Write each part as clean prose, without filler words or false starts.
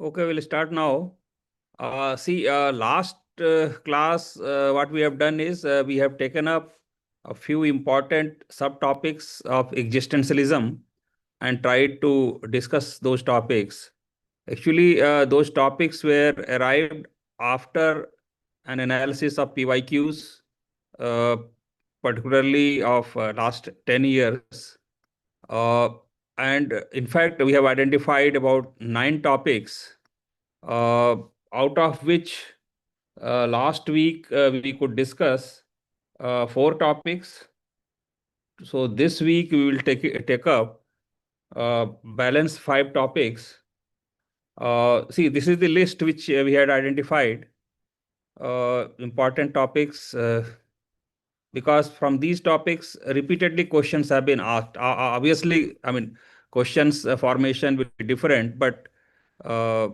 Okay, we'll start now. Last class, what we have done is we have taken up a few important subtopics of existentialism and tried to discuss those topics. Actually, those topics were arrived after an analysis of PYQs, uh, particularly of last 10 years. Uh, and in fact, we have identified about 9 topics, uh, out of which last week we could discuss 4 topics. So this week we will take up balance 5 topics. See, this is the list which we had identified, important topics, because from these topics repeatedly questions have been asked. Obviously, I mean, questions formation will be different, but uh,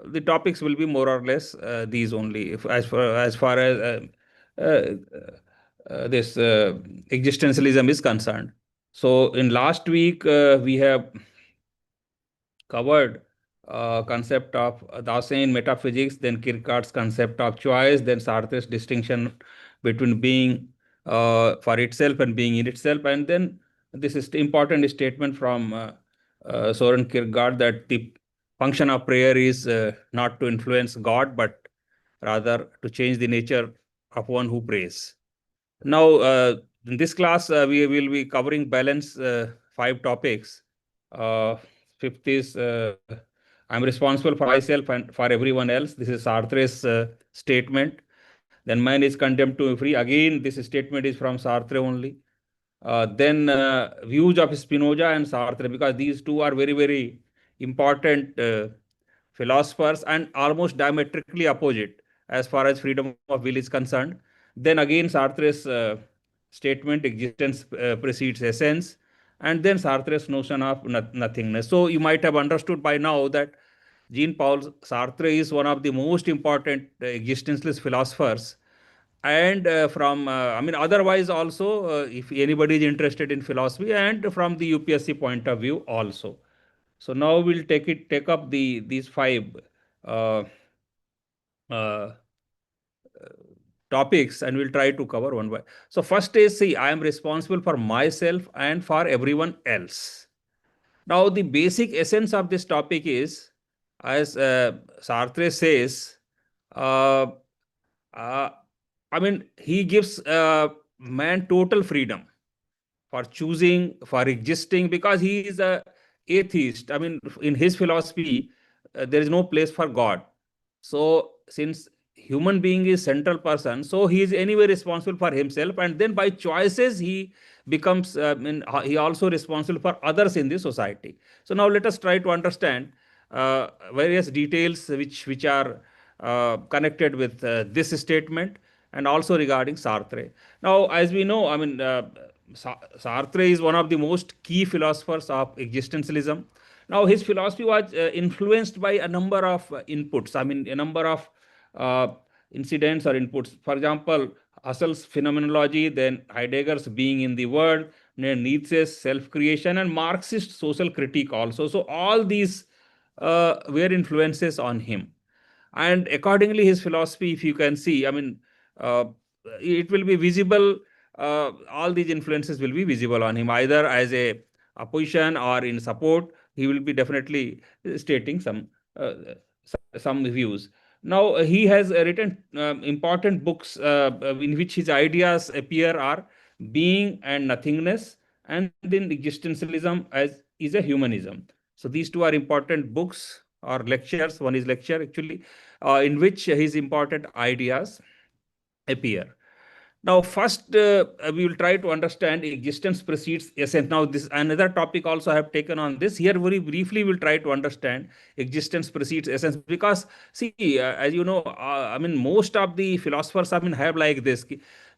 the topics will be more or less these only, if, as far as uh, this existentialism is concerned. So in last week we have covered concept of Dasein metaphysics, then Kierkegaard's concept of choice, then Sartre's distinction between being for itself and being in itself, and then this is the important statement from Soren Kierkegaard that the function of prayer is not to influence God, but rather to change the nature of one who prays. Now, in this class, we will be covering balance 5 topics. Uh, Fifth is I'm responsible for myself and for everyone else. This is Sartre's statement. Then man is condemned to be free. Again, this statement is from Sartre only. Then views of Spinoza and Sartre, because these two are very, very important philosophers and almost diametrically opposite as far as freedom of will is concerned. Then again, Sartre's statement, existence precedes essence, and then Sartre's notion of nothingness. So you might have understood by now that Jean-Paul Sartre is one of the most important existentialist philosophers. And I mean, otherwise also, if anybody is interested in philosophy, and from the UPSC point of view also. So now we'll take up these 5 uh, topics, and we'll try to cover one by. So first is, see, I am responsible for myself and for everyone else. Now the basic essence of this topic is, as Sartre says, uh, uh, I mean, he gives man total freedom for choosing, for existing, because he is a atheist. I mean, in his philosophy, there is no place for God. So since human being is central person, so he is anyway responsible for himself, and then by choices he becomes, he also responsible for others in the society. So now let us try to understand various details which are connected with this statement, and also regarding Sartre. Now, as we know, I mean, Sartre is one of the most key philosophers of existentialism. Now, his philosophy was influenced by a number of inputs. I mean, a number of uh, incidents or inputs. For example, Husserl's phenomenology, then Heidegger's being in the world, then Nietzsche's self-creation, and Marxist social critique also. So all these were influences on him. And accordingly, his philosophy, if you can see, I mean, uh, it will be visible. All these influences will be visible on him, either as a opposition or in support. He will be definitely stating uh, some views. Now, he has written important books in which his ideas appear are Being and Nothingness, and then Existentialism as is a Humanism. So these two are important books or lectures. One is lecture actually, in which his important ideas appear. Now, first, we will try to understand existence precedes essence. Now, this another topic also I have taken on this. Here, very briefly, we'll try to understand existence precedes essence, because, see, as you know, I mean, most of the philosophers, I mean, have like this.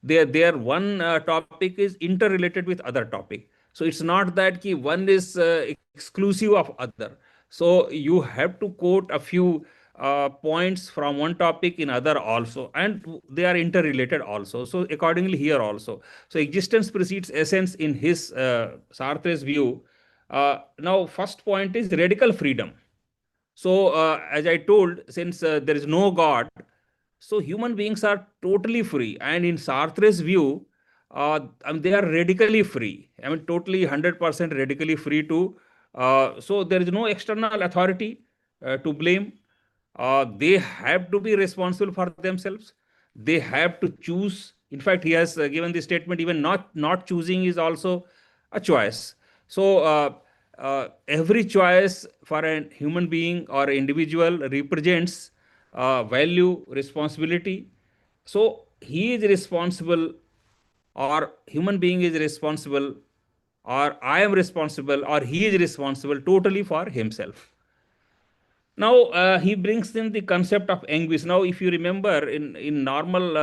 Their one topic is interrelated with other topic. So it's not that one is exclusive of other. So you have to quote a few points from one topic in other also, and they are interrelated also. So accordingly here also, so existence precedes essence in his Sartre's view. Now first point is radical freedom. So, as I told, since there is no God, so human beings are totally free. And in Sartre's view, they are radically free. I mean, totally 100% radically free to. So there is no external authority to blame. They have to be responsible for themselves. They have to choose. In fact, he has given the statement, even not choosing is also a choice. So every choice for a human being or individual represents value, responsibility. So he is responsible, or human being is responsible, or I am responsible, or he is responsible totally for himself. Now he brings in the concept of anguish. Now, if you remember, in normal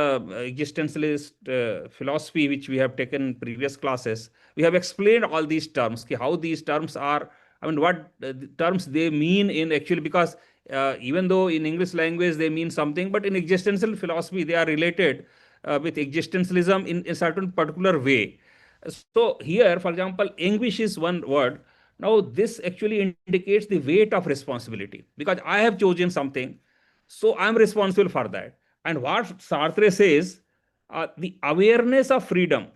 existentialist philosophy, which we have taken in previous classes, we have explained all these terms, how these terms are. I mean, what the terms they mean in actually, because even though in English language they mean something, but in existential philosophy they are related with existentialism in a certain particular way. So here, for example, anguish is one word. Now, this actually indicates the weight of responsibility, because I have chosen something, so I am responsible for that. And what Sartre says, the awareness of freedom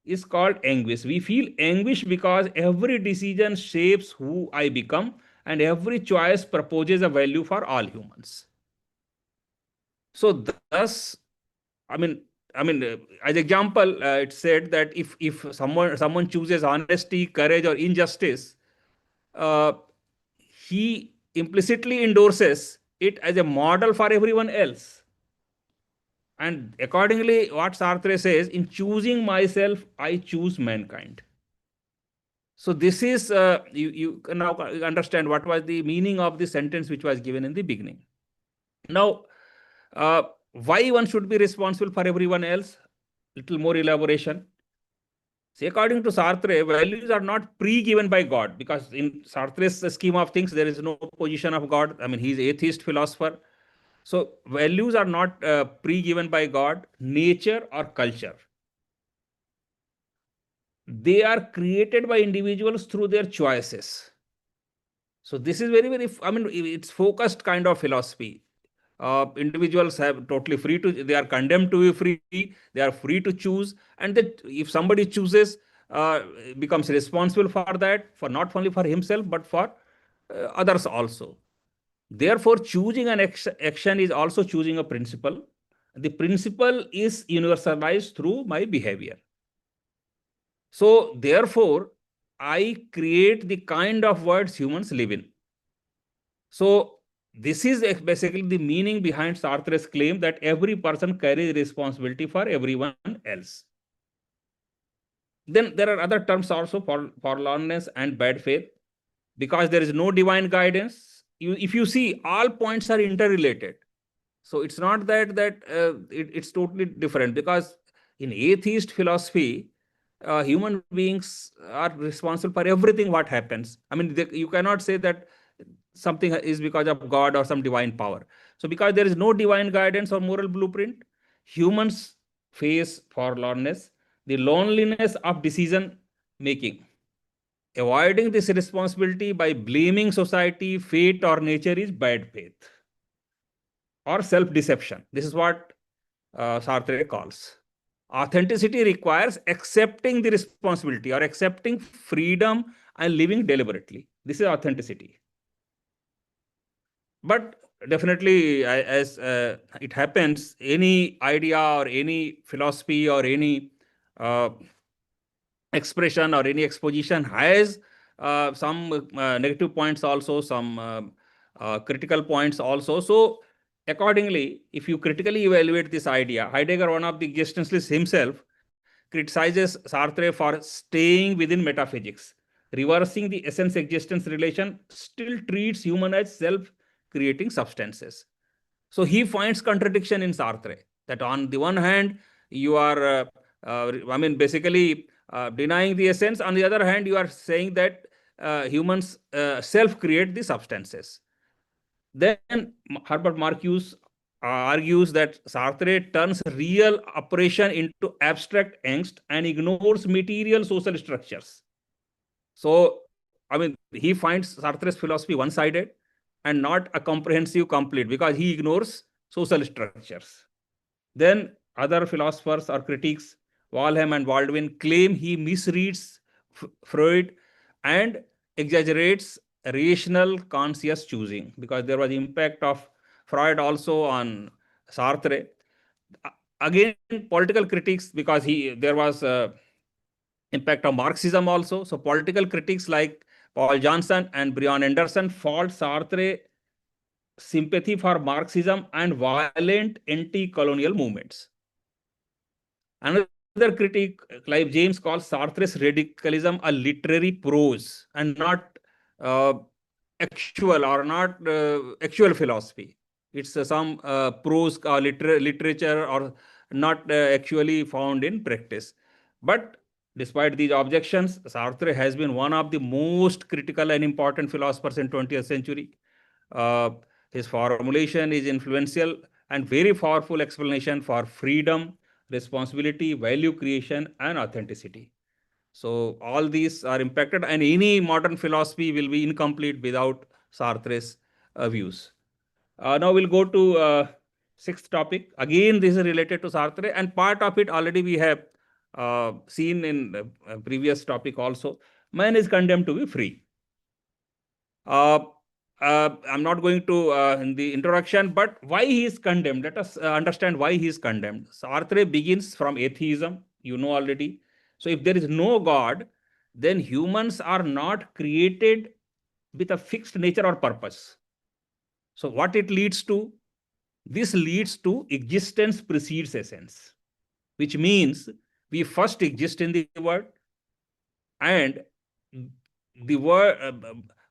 is called anguish. We feel anguish because every decision shapes who I become, and every choice proposes a value for all humans. So, thus, I mean, as example, it said that if someone chooses honesty, courage, or injustice, uh, he implicitly endorses it as a model for everyone else. And accordingly, what Sartre says, in choosing myself, I choose mankind. So this is you can now understand what was the meaning of the sentence which was given in the beginning. Now, why one should be responsible for everyone else? Little more elaboration. See, according to Sartre, values are not pre-given by God, because in Sartre's scheme of things, there is no position of God. I mean, he's atheist philosopher. So values are not pre-given by God, nature, or culture. They are created by individuals through their choices. So this is very, very, I mean, it's focused kind of philosophy. Individuals have totally free to, they are condemned to be free, they are free to choose. And that if somebody chooses, becomes responsible for that, for not only for himself, but for others also. Therefore, choosing an action is also choosing a principle. The principle is universalized through my behavior. So, therefore, I create the kind of words humans live in. So, this is basically the meaning behind Sartre's claim that every person carries responsibility for everyone else. Then there are other terms also, for forlornness and bad faith, because there is no divine guidance. If you see, all points are interrelated. So it's not that it's totally different, because in atheist philosophy, human beings are responsible for everything what happens. I mean, you cannot say that something is because of God or some divine power. So because there is no divine guidance or moral blueprint, humans face forlornness, the loneliness of decision making. Avoiding this responsibility by blaming society, fate, or nature is bad faith or self deception. This is what Sartre calls. Authenticity requires accepting the responsibility or accepting freedom and living deliberately. This is authenticity. But definitely, as it happens, any idea or any philosophy or any uh, expression or any exposition has some negative points also, some critical points also. So accordingly, if you critically evaluate this idea, Heidegger, one of the existentialists himself, criticizes Sartre for staying within metaphysics. Reversing the essence existence relation still treats human as self creating substances. So he finds contradiction in Sartre, that on the one hand, you are, basically denying the essence. On the other hand, you are saying that humans self create the substances. Then Herbert Marcuse argues that Sartre turns real operation into abstract angst and ignores material social structures. So, I mean, he finds Sartre's philosophy one sided. and not a comprehensive complete, because he ignores social structures. Then other philosophers or critics, Walheim and Baldwin, claim he misreads Freud and exaggerates rational conscious choosing, because there was impact of Freud also on Sartre. Again, political critics, because there was impact of Marxism also. So political critics like Paul Johnson and Brian Anderson fault Sartre sympathy for Marxism and violent anti-colonial movements. Another critic, Clive James, calls Sartre's radicalism a literary prose and not uh, actual philosophy. It's some prose literature, or not actually found in practice. But despite these objections, Sartre has been one of the most critical and important philosophers in 20th century. Uh, his formulation is influential and very powerful explanation for freedom, responsibility, value creation, and authenticity. So all these are impacted, and any modern philosophy will be incomplete without Sartre's views. Now we'll go to sixth topic. Again, this is related to Sartre, and part of it already we have seen in the previous topic also. Man is condemned to be free. I'm not going to in the introduction, but why he is condemned? Let us understand why he is condemned. Sartre begins from atheism, you know already. So if there is no God, then humans are not created with a fixed nature or purpose. So what it leads to? This leads to existence precedes essence, which means we first exist in the world, and the world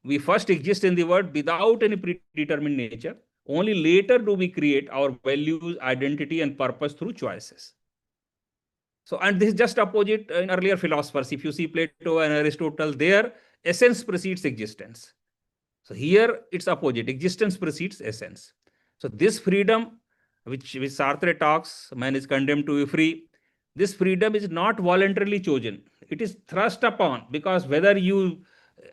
we first exist in the world without any predetermined nature. Only later do we create our values, identity, and purpose through choices. So, and this is just opposite in earlier philosophers. If you see Plato and Aristotle, their essence precedes existence. So here it's opposite. Existence precedes essence. So this freedom, which Sartre talks, man is condemned to be free. This freedom is not voluntarily chosen. It is thrust upon, because whether you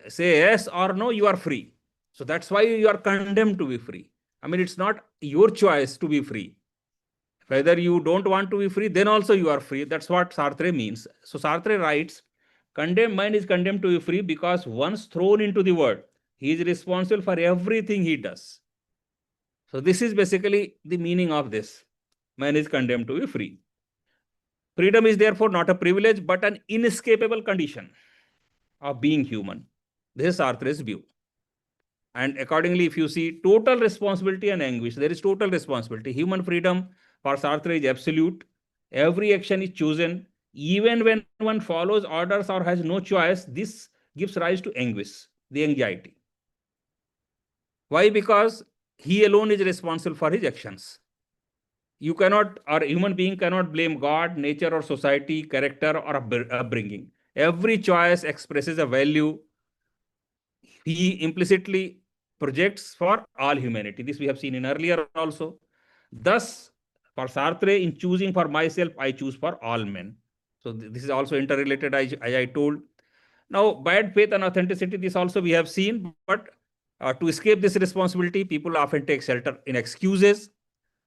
say yes or no, you are free. So that's why you are condemned to be free. I mean, it's not your choice to be free. Whether you don't want to be free, then also you are free. That's what Sartre means. So Sartre writes, condemned mind is condemned to be free because once thrown into the world, he is responsible for everything he does. So this is basically the meaning of this. Man is condemned to be free. Freedom is therefore not a privilege, but an inescapable condition of being human. This is Sartre's view. And accordingly, if you see total responsibility and anguish, there is total responsibility. Human freedom for Sartre is absolute. Every action is chosen. Even when one follows orders or has no choice, this gives rise to anguish, the anxiety. Why? Because he alone is responsible for his actions. You cannot, or a human being cannot blame God, nature, or society, character, or upbringing. Every choice expresses a value he implicitly projects for all humanity. This we have seen in earlier also. Thus, for Sartre, in choosing for myself, I choose for all men. So this is also interrelated, as I told. Now, bad faith and authenticity, this also we have seen, but to escape this responsibility, people often take shelter in excuses.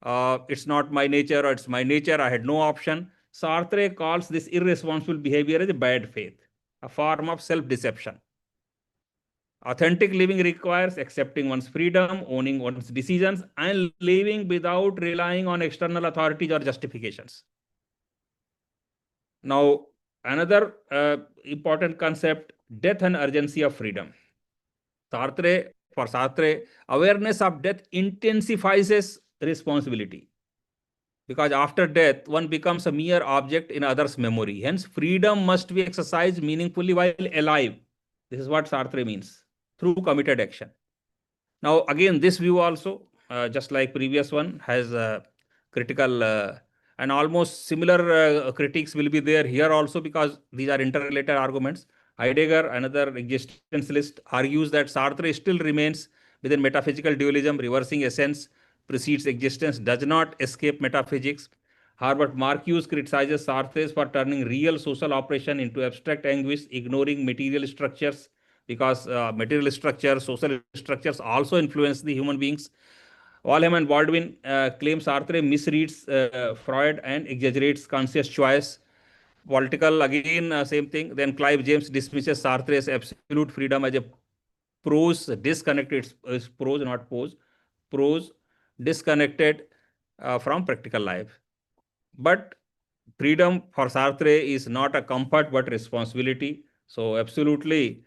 It's not my nature, or it's my nature, I had no option. Sartre calls this irresponsible behavior as a bad faith, a form of self-deception. Authentic living requires accepting one's freedom, owning one's decisions, and living without relying on external authorities or justifications. Now, another important concept, death and urgency of freedom. For Sartre, awareness of death intensifies responsibility, because after death, one becomes a mere object in others' memory. Hence, freedom must be exercised meaningfully while alive. This is what Sartre means, through committed action. Now, again, this view also, just like previous one, has critical and almost similar critiques will be there here also, because these are interrelated arguments. Heidegger, another existentialist, argues that Sartre still remains within metaphysical dualism. Reversing essence precedes existence, does not escape metaphysics. Herbert Marcuse criticizes Sartre for turning real social operation into abstract anguish, ignoring material structures because material structures, social structures also influence the human beings. Walham and Baldwin claim Sartre misreads Freud and exaggerates conscious choice. Political, again, same thing. Then Clive James dismisses Sartre's absolute freedom as a prose disconnected, it's prose, not pose, prose disconnected from practical life. But freedom for Sartre is not a comfort but responsibility. So, absolutely,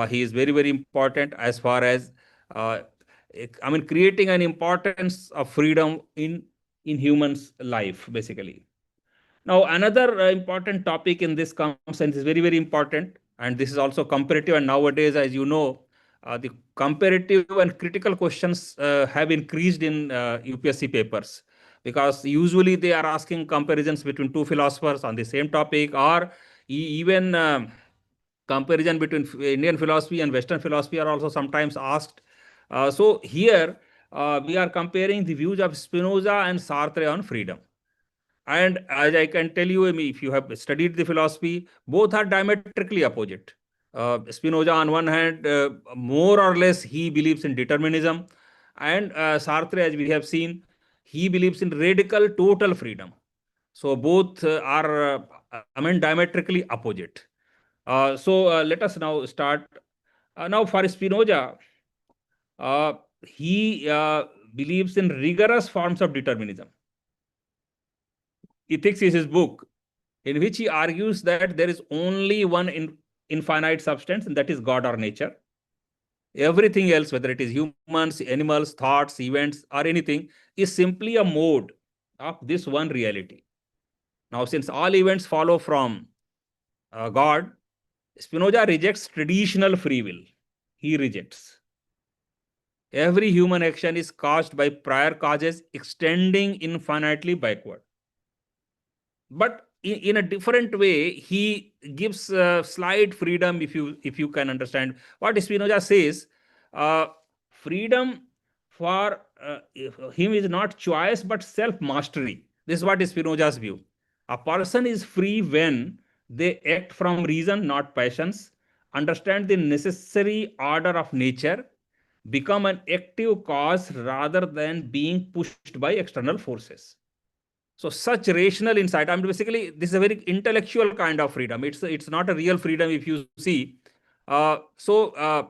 he is very, very important as far as creating an importance of freedom in humans' life, basically. Now, another important topic in this comes, and is very, very important, and this is also comparative. And nowadays, as you know, the comparative and critical questions have increased in UPSC papers, because usually they are asking comparisons between two philosophers on the same topic, or even comparison between Indian philosophy and Western philosophy are also sometimes asked. So here we are comparing the views of Spinoza and Sartre on freedom. And as I can tell you, I mean, if you have studied the philosophy, both are diametrically opposite. Spinoza, on one hand, more or less, he believes in determinism, and Sartre, as we have seen, he believes in radical total freedom. So both are, diametrically opposite. So let us now start. Now, for Spinoza, uh, he believes in rigorous forms of determinism. Ethics is his book, in which he argues that there is only one infinite substance, and that is God or nature. Everything else, whether it is humans, animals, thoughts, events, or anything, is simply a mode of this one reality. Now, since all events follow from God, Spinoza rejects traditional free will. He rejects. Every human action is caused by prior causes extending infinitely backward. But in a different way, he gives slight freedom. If you can understand what Spinoza says, freedom for him is not choice but self mastery. This is what is Spinoza's view. A person is free when they act from reason, not passions, understand the necessary order of nature, become an active cause rather than being pushed by external forces. So such rational insight, I mean, basically, this is a very intellectual kind of freedom. It's not a real freedom if you see. Spinoza's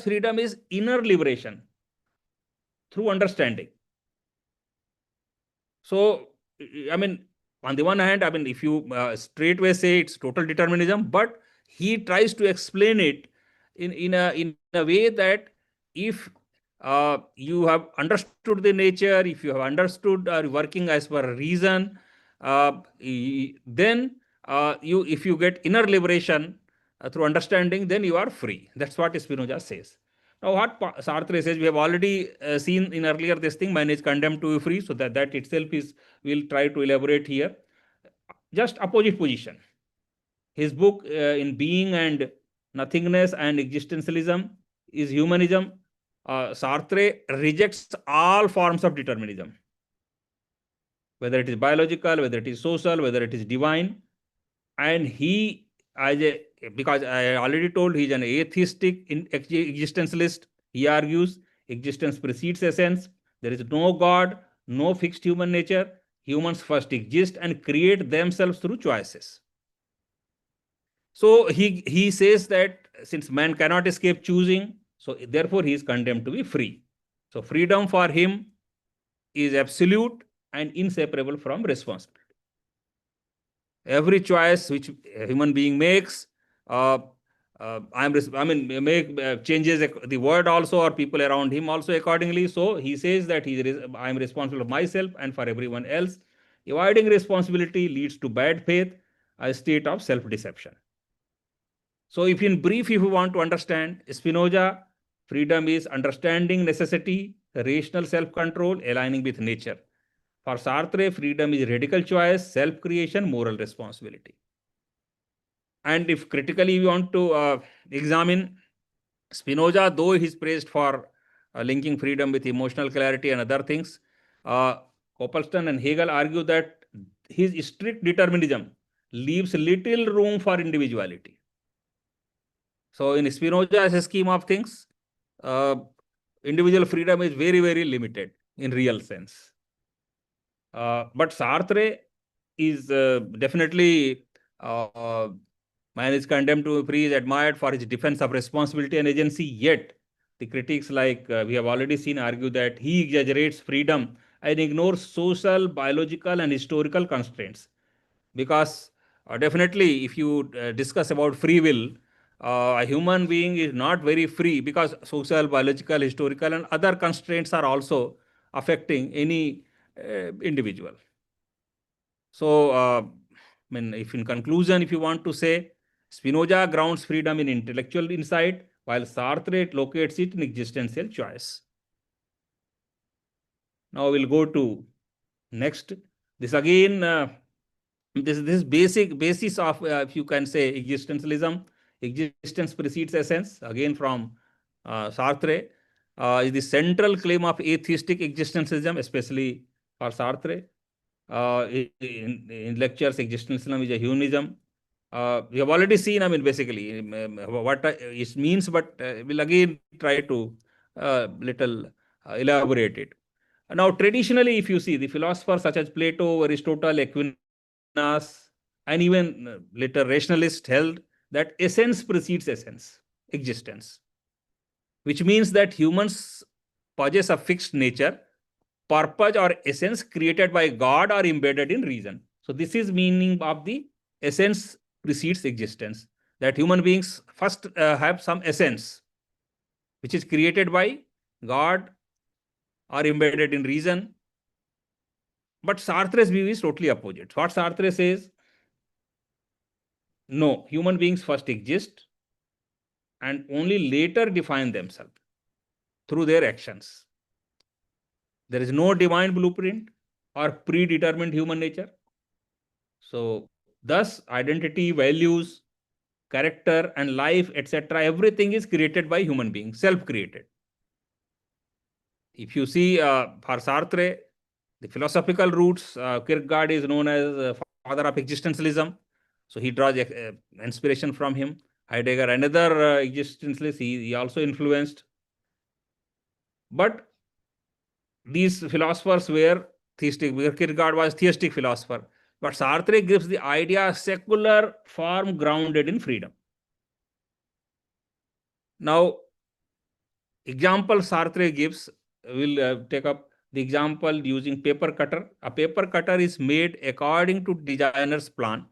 freedom is inner liberation through understanding. So, I mean, on the one hand, I mean, if you straightway say it's total determinism, but he tries to explain it in a way that if you have understood the nature, if you have understood working as per reason, then if you get inner liberation through understanding, then you are free. That's what Spinoza says. Now, what Sartre says, we have already seen in earlier this thing, man is condemned to be free. So that itself is, we'll try to elaborate here. Just opposite position. His book in Being and Nothingness and Existentialism is humanism. Sartre rejects all forms of determinism, whether it is biological, whether it is social, whether it is divine. And he, because I already told, he's an atheistic existentialist. He argues existence precedes essence. There is no God, no fixed human nature. Humans first exist and create themselves through choices. So he says that since man cannot escape choosing, so therefore he is condemned to be free. So freedom for him is absolute and inseparable from responsibility. Every choice which a human being makes, changes the word also, or people around him also accordingly. So he says that I am responsible for myself and for everyone else. Avoiding responsibility leads to bad faith, a state of self-deception. So if in brief, if you want to understand Spinoza, freedom is understanding necessity, rational self-control, aligning with nature. For Sartre, freedom is radical choice, self-creation, moral responsibility. And if critically you want to examine Spinoza, though he is praised for linking freedom with emotional clarity and other things, Copleston and Hegel argue that his strict determinism leaves little room for individuality. So in Spinoza's scheme of things, uh, individual freedom is very, very limited in real sense. But Sartre is definitely man is condemned to free, is admired for his defense of responsibility and agency. Yet, the critics, like we have already seen, argue that he exaggerates freedom and ignores social, biological, and historical constraints. Because definitely, if you discuss about free will, a human being is not very free because social, biological, historical, and other constraints are also affecting any individual. So, if in conclusion, if you want to say, Spinoza grounds freedom in intellectual insight, while Sartre locates it in existential choice. Now we'll go to next. This again, this basic basis of, if you can say, existentialism. Existence precedes essence. Again from Sartre, is the central claim of atheistic existentialism, especially for Sartre. In lectures, existentialism is a humanism. We have already seen, basically what it means, but we'll again try to little elaborate it. Now, traditionally, if you see the philosophers such as Plato, Aristotle, Aquinas, and even later rationalists held that essence precedes essence, existence, which means that humans possess a fixed nature, purpose or essence created by God or embedded in reason. So this is meaning of the essence precedes existence, that human beings first have some essence which is created by God or embedded in reason. But Sartre's view is totally opposite. What Sartre says, no, human beings first exist and only later define themselves through their actions. There is no divine blueprint or predetermined human nature. So, thus, identity, values, character, and life, etc., everything is created by human beings, self-created. If you see for Sartre, the philosophical roots, Kierkegaard is known as father of existentialism. So he draws inspiration from him. Heidegger, another existentialist, he also influenced. But these philosophers were theistic. Kierkegaard was theistic philosopher. But Sartre gives the idea secular form grounded in freedom. Now, example Sartre gives, we'll take up the example using paper cutter. A paper cutter is made according to designer's plan.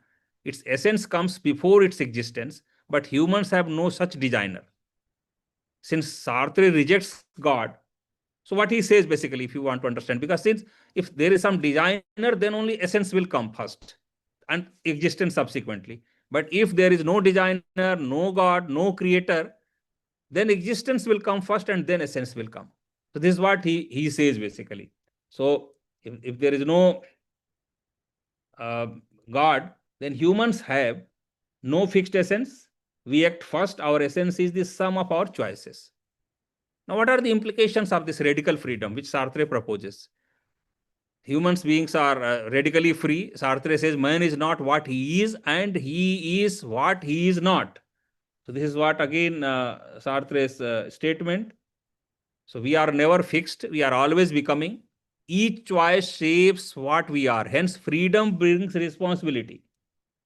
Its essence comes before its existence, but humans have no such designer. Since Sartre rejects God, so what he says basically, if you want to understand, because since if there is some designer, then only essence will come first and existence subsequently. But if there is no designer, no God, no creator, then existence will come first and then essence will come. So this is what he says basically. So if there is no God, then humans have no fixed essence. We act first. Our essence is the sum of our choices. Now, what are the implications of this radical freedom which Sartre proposes? Humans beings are radically free. Sartre says man is not what he is and he is what he is not. So this is what again Sartre's statement. So we are never fixed. We are always becoming. Each choice shapes what we are. Hence, freedom brings responsibility.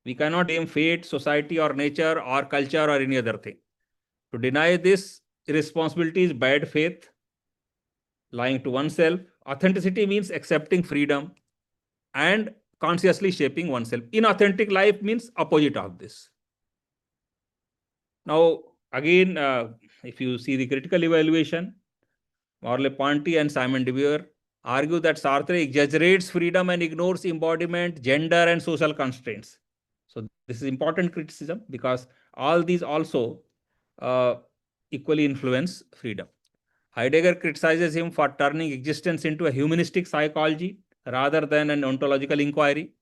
We cannot blame fate, society, or nature, or culture, or any other thing. To deny this irresponsibility is bad faith, lying to oneself. Authenticity means accepting freedom and consciously shaping oneself. Inauthentic life means opposite of this. Now, again, if you see the critical evaluation, Merleau-Ponty and Simon de Beauvoir argue that Sartre exaggerates freedom and ignores embodiment, gender, and social constraints. So this is important criticism because all these also equally influence freedom. Heidegger criticizes him for turning existence into a humanistic psychology rather than an ontological inquiry.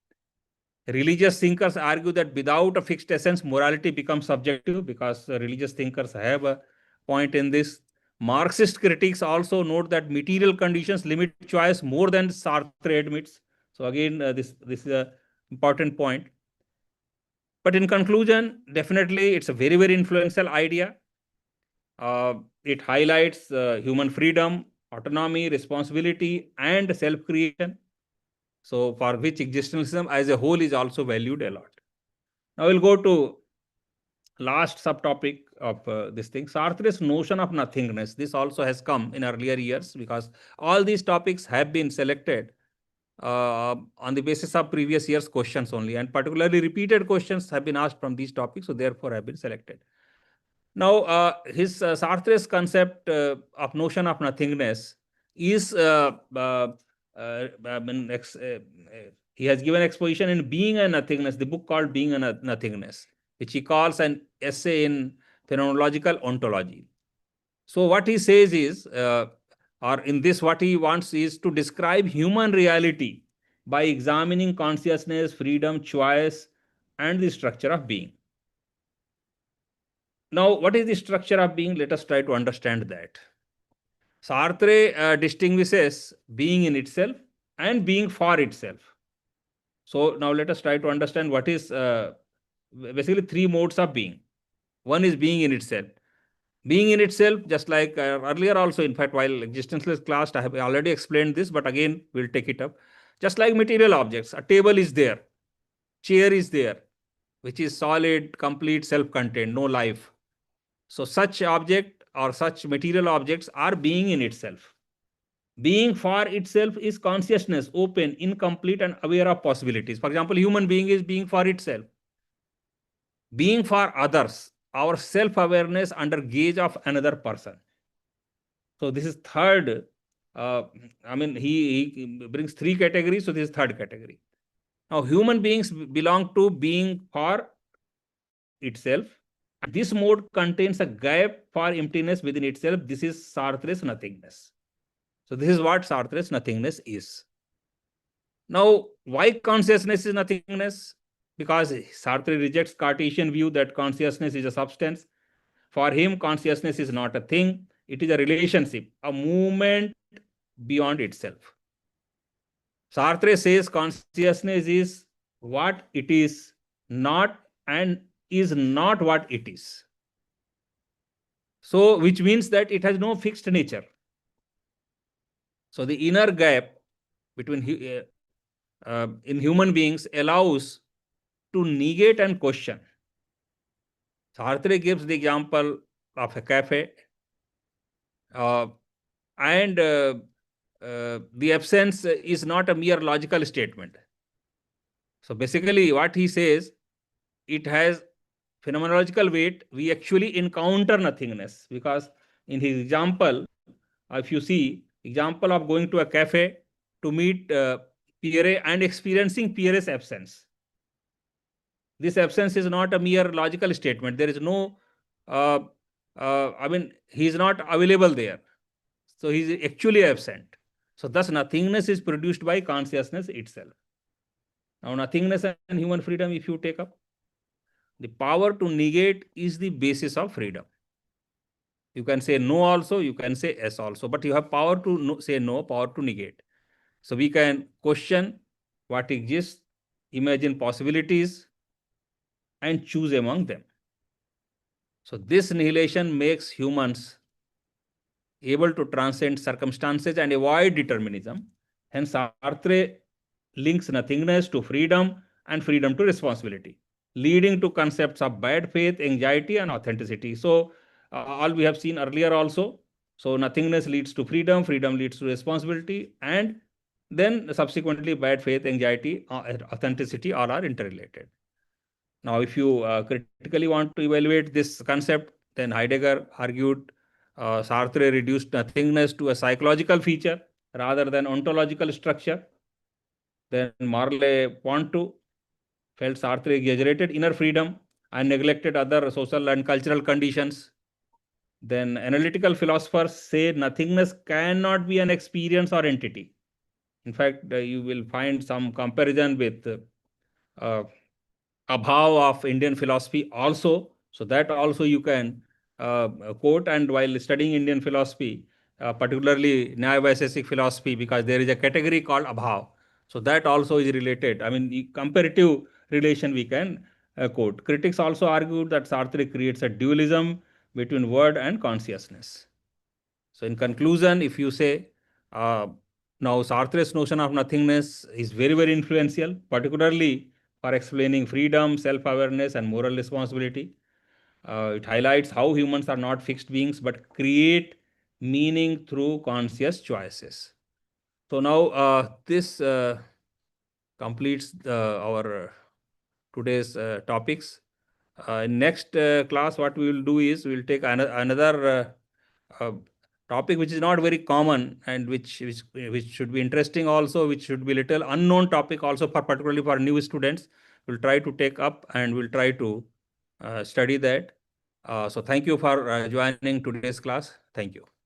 Religious thinkers argue that without a fixed essence, morality becomes subjective because religious thinkers have a point in this. Marxist critics also note that material conditions limit choice more than Sartre admits. So again, this is an important point. But in conclusion, definitely it's a very, very influential idea. It highlights human freedom, autonomy, responsibility, and self-creation. So for which existentialism as a whole is also valued a lot. Now we'll go to last subtopic of this thing, Sartre's notion of nothingness. This also has come in earlier years because all these topics have been selected on the basis of previous year's questions only, and particularly repeated questions have been asked from these topics, so therefore have been selected. Now, his Sartre's concept of notion of nothingness is, I mean, he has given exposition in Being and Nothingness, the book called Being and Nothingness, which he calls an essay in phenomenological ontology. So what he says is, or in this what he wants is to describe human reality by examining consciousness, freedom, choice, and the structure of being. Now, what is the structure of being? Let us try to understand that. Sartre distinguishes being in itself and being for itself. So now let us try to understand what is basically three modes of being. One is being in itself. Being in itself, just like earlier also, in fact, while existentialist class, I have already explained this, but again, we'll take it up. Just like material objects, a table is there, chair is there, which is solid, complete, self-contained, no life. So such object or such material objects are being in itself. Being for itself is consciousness, open, incomplete, and aware of possibilities. For example, human being is being for itself. Being for others, our self-awareness under gaze of another person. So this is third. I mean, he brings three categories. So this is third category. Now, human beings belong to being for itself. This mode contains a gap for emptiness within itself. This is Sartre's nothingness. So this is what Sartre's nothingness is. Now, why consciousness is nothingness? Because Sartre rejects Cartesian view that consciousness is a substance. For him, consciousness is not a thing. It is a relationship, a movement beyond itself. Sartre says consciousness is what it is not and is not what it is. So, which means that it has no fixed nature. So, the inner gap between in human beings allows to negate and question. Sartre gives the example of a cafe, and the absence is not a mere logical statement. So basically, what he says, it has phenomenological weight. We actually encounter nothingness because in his example, if you see example of going to a cafe to meet Pierre and experiencing Pierre's absence. This absence is not a mere logical statement. There is no, I mean, he is not available there. So he is actually absent. So thus nothingness is produced by consciousness itself. Now nothingness and human freedom, if you take up, the power to negate is the basis of freedom. You can say no also, you can say yes also, but you have power to say no, power to negate. So we can question what exists, imagine possibilities, and choose among them. So this annihilation makes humans able to transcend circumstances and avoid determinism. Hence, Sartre links nothingness to freedom and freedom to responsibility, leading to concepts of bad faith, anxiety, and authenticity. So, all we have seen earlier also. So, nothingness leads to freedom, freedom leads to responsibility, and then subsequently bad faith, anxiety, authenticity, all are interrelated. Now, if you critically want to evaluate this concept, then Heidegger argued Sartre reduced nothingness to a psychological feature rather than ontological structure. Then Marley-Ponto felt Sartre exaggerated inner freedom and neglected other social and cultural conditions. Then analytical philosophers say nothingness cannot be an experience or entity. In fact, you will find some comparison with Abhav of Indian philosophy also. So that also you can quote. And while studying Indian philosophy, particularly Nyaya-Vaiseshik philosophy, because there is a category called Abhav. So that also is related. I mean, the comparative relation we can quote. Critics also argued that Sartre creates a dualism between word and consciousness. So, in conclusion, if you say, uh, now Sartre's notion of nothingness is very, very influential, particularly for explaining freedom, self awareness, and moral responsibility. It highlights how humans are not fixed beings but create meaning through conscious choices. So, now this completes our today's topics. In next class, what we will do is we will take another topic which is not very common and which should be interesting also, which should be little unknown topic also for particularly for new students. We'll try to take up and we'll try to study that. So thank you for joining today's class. Thank you.